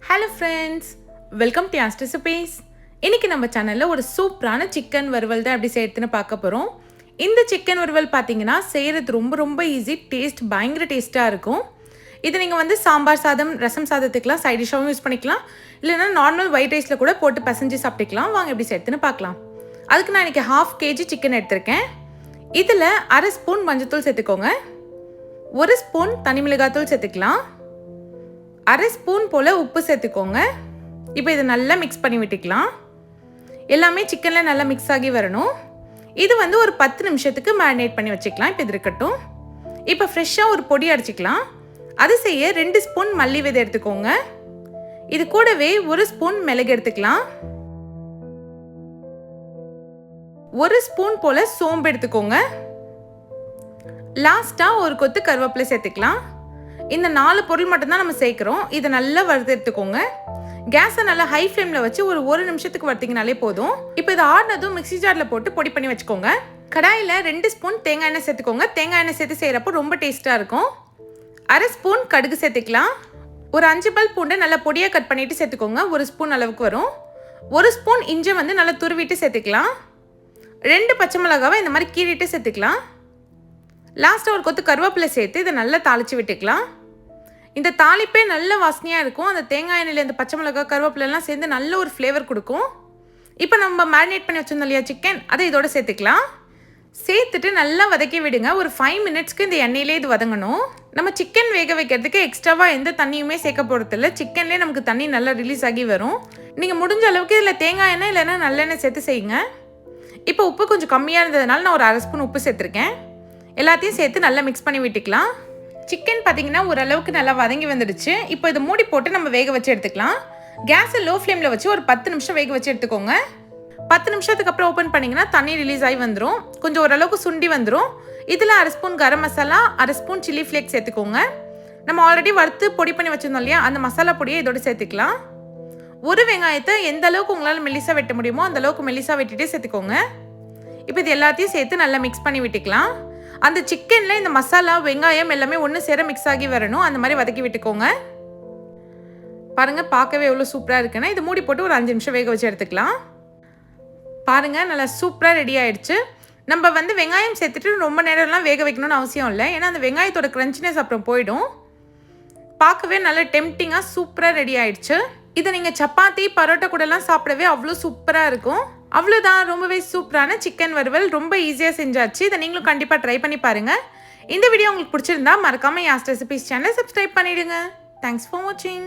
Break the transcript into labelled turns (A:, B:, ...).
A: Hello friends, welcome to யாஸ் recipes. இன்றைக்கி நம்ம சேனலில் ஒரு சூப்பரான சிக்கன் வறுவல் தான் எப்படி செய்யறதுன்னு பார்க்க போகிறோம். இந்த சிக்கன் வறுவல் பார்த்தீங்கன்னா செய்கிறது ரொம்ப ரொம்ப ஈஸி, டேஸ்ட் பயங்கர டேஸ்ட்டாக இருக்கும். இது நீங்கள் சாம்பார் சாதம், ரசம் சாதத்துக்கெலாம் சைட் டிஷ்ஷாகவும் யூஸ் பண்ணிக்கலாம், இல்லைன்னா நார்மல் ஒயிட் ரைஸில் கூட போட்டு பசைஞ்சு சாப்பிட்டுக்கலாம். வாங்க எப்படி செய்யறதுன்னு பார்க்கலாம். அதுக்கு நான் இன்றைக்கி 1/2 kg சிக்கன் எடுத்திருக்கேன். இதில் 1/2 ஸ்பூன் மஞ்சத்தூள் சேர்த்துக்கோங்க, 1 ஸ்பூன் தனி மிளகாத்தூள் சேர்த்துக்கலாம், 1/2 ஸ்பூன் போல் உப்பு சேர்த்துக்கோங்க. இப்போ இதை நல்லா மிக்ஸ் பண்ணி விட்டுக்கலாம். எல்லாமே சிக்கனில் நல்லா மிக்ஸ் ஆகி வரணும். இது ஒரு 10 நிமிஷத்துக்கு மேரினேட் பண்ணி வச்சுக்கலாம். இப்போ இது இருக்கட்டும். இப்போ ஃப்ரெஷ்ஷாக ஒரு பொடி அடிச்சிக்கலாம். அது செய்ய 2 ஸ்பூன் மல்லி விதை எடுத்துக்கோங்க. இது கூடவே 1 ஸ்பூன் மிளகு எடுத்துக்கலாம், 1 ஸ்பூன் போல் சோம்பு எடுத்துக்கோங்க. லாஸ்ட்டாக ஒரு கொத்து கருவேப்பிலை சேர்த்துக்கலாம். இந்த 4 பொருள் மட்டும்தான் நம்ம சேர்க்குறோம். இதை நல்லா வறுத்து எடுத்துக்கோங்க. கேஸை நல்லா ஹை ஃப்ளேமில் வச்சு ஒரு நிமிஷத்துக்கு வறுத்திங்கனாலே போதும். இப்போ இதை ஆடினதும் மிக்ஸி ஜாரில் போட்டு பொடி பண்ணி வச்சுக்கோங்க. கடாயில் 2 ஸ்பூன் தேங்காய் எண்ணெய் சேர்த்துக்கோங்க. தேங்காய் எண்ணெய் சேர்த்து செய்கிறப்போ ரொம்ப டேஸ்ட்டாக இருக்கும். 1/2 ஸ்பூன் கடுகு சேர்த்துக்கலாம். ஒரு 5 பல் பூண்டை நல்லா பொடியாக கட் பண்ணிவிட்டு சேர்த்துக்கோங்க. 1 ஸ்பூன் அளவுக்கு வரும். 1 ஸ்பூன் இஞ்சி நல்லா துருவிட்டு சேர்த்துக்கலாம். 2 பச்சை மிளகாவை இந்த மாதிரி கீறிட்டு சேர்த்துக்கலாம். லாஸ்ட்டாக ஒரு கொத்து கருவேப்பிலை சேர்த்து இதை நல்லா தாளித்து விட்டுக்கலாம். இந்த தாளிப்பே நல்ல வாசனையாக இருக்கும். அந்த தேங்காய் எண்ணெயில் இந்த பச்சை மிளகாய் கருவேப்பிலைலாம் சேர்ந்து நல்ல ஒரு ஃப்ளேவர் கொடுக்கும். இப்போ நம்ம மேரினேட் பண்ணி வச்சுருந்தோம் இல்லையா சிக்கன், அதை இதோட சேர்த்துக்கலாம். சேர்த்துட்டு நல்லா வதக்கி விடுங்க. ஒரு 5 மினிட்ஸ்க்கு இந்த எண்ணெயிலே இது வதங்கணும். நம்ம சிக்கன் வேக வைக்கிறதுக்கு எக்ஸ்ட்ராவாக எந்த தண்ணியுமே சேர்க்க போகிறதில்ல. சிக்கன்லேயே நமக்கு தண்ணி நல்லா ரிலீஸ் ஆகி வரும். நீங்கள் முடிஞ்ச அளவுக்கு இதில் தேங்காய் எண்ணெய் இல்லைன்னா நல்லெண்ணெய் சேர்த்து செய்யுங்க. இப்போ உப்பு கொஞ்சம் கம்மியாக இருந்ததுனால நான் ஒரு 1/2 ஸ்பூன் உப்பு சேர்த்துருக்கேன். எல்லாத்தையும் சேர்த்து நல்லா மிக்ஸ் பண்ணி விட்டுக்கலாம். சிக்கன் பார்த்தீங்கன்னா ஓரளவுக்கு நல்லா வதங்கி வந்துடுச்சு. இப்போ இதை மூடி போட்டு நம்ம வேக வச்சு எடுத்துக்கலாம். கேஸை லோ ஃப்ளேமில் வச்சு ஒரு 10 நிமிஷம் வேக வச்சு எடுத்துக்கோங்க. 10 நிமிஷத்துக்கு அப்புறம் ஓப்பன் பண்ணிங்கன்னா தண்ணி ரிலீஸ் ஆகி வந்துடும். கொஞ்சம் ஓரளவுக்கு சுண்டி வந்துடும். இதில் 1/2 spoon garam masala, 1/2 spoon chilli flakes சேர்த்துக்கோங்க. நம்ம ஆல்ரெடி வறுத்து பொடி பண்ணி வச்சுருந்தோம் இல்லையா, அந்த மசாலா பொடியை இதோட சேர்த்துக்கலாம். ஒரு வெங்காயத்தை எந்த அளவுக்கு உங்களால் மெல்லிசாக வெட்ட முடியுமோ அந்த அளவுக்கு மெல்லிசாக வெட்டிகிட்டே சேர்த்துக்கோங்க. இப்போ இது எல்லாத்தையும் சேர்த்து நல்லா மிக்ஸ் பண்ணி விட்டுக்கலாம். அந்த சிக்கனில் இந்த மசாலா, வெங்காயம் எல்லாமே ஒன்று சேர மிக்ஸ் ஆகி வரணும். அந்த மாதிரி வதக்கி விட்டுக்கோங்க. பாருங்கள், பார்க்கவே எவ்வளோ சூப்பராக இருக்குன்னா இது மூடி போட்டு ஒரு 5 நிமிஷம் வேக வச்சு எடுத்துக்கலாம். பாருங்கள், நல்லா சூப்பராக ரெடி ஆகிடுச்சு. நம்ம வெங்காயம் சேர்த்துட்டு ரொம்ப நேரம்லாம் வேக வைக்கணும்னு அவசியம் இல்லை. ஏன்னா அந்த வெங்காயத்தோட க்ரன்ச்சினஸ் அப்புறம் போயிடும். பார்க்கவே நல்லா டெம்ப்டிங்காக சூப்பராக ரெடி ஆகிடுச்சு. இதை நீங்கள் சப்பாத்தி, பரோட்டா கூடலாம் சாப்பிடவே அவ்வளோ சூப்பராக இருக்கும். அவ்வளோதான், ரொம்பவே சூப்பரான சிக்கன் வறுவல் ரொம்ப ஈஸியாக செஞ்சாச்சு. இதை நீங்களும் கண்டிப்பாக ட்ரை பண்ணி பாருங்கள். இந்த வீடியோ உங்களுக்கு பிடிச்சிருந்தா மறக்காமல் யாஸ் ரெசிபீஸ் சேனலை சப்ஸ்கிரைப் பண்ணிவிடுங்க. தேங்க்ஸ் ஃபார் வாட்சிங்.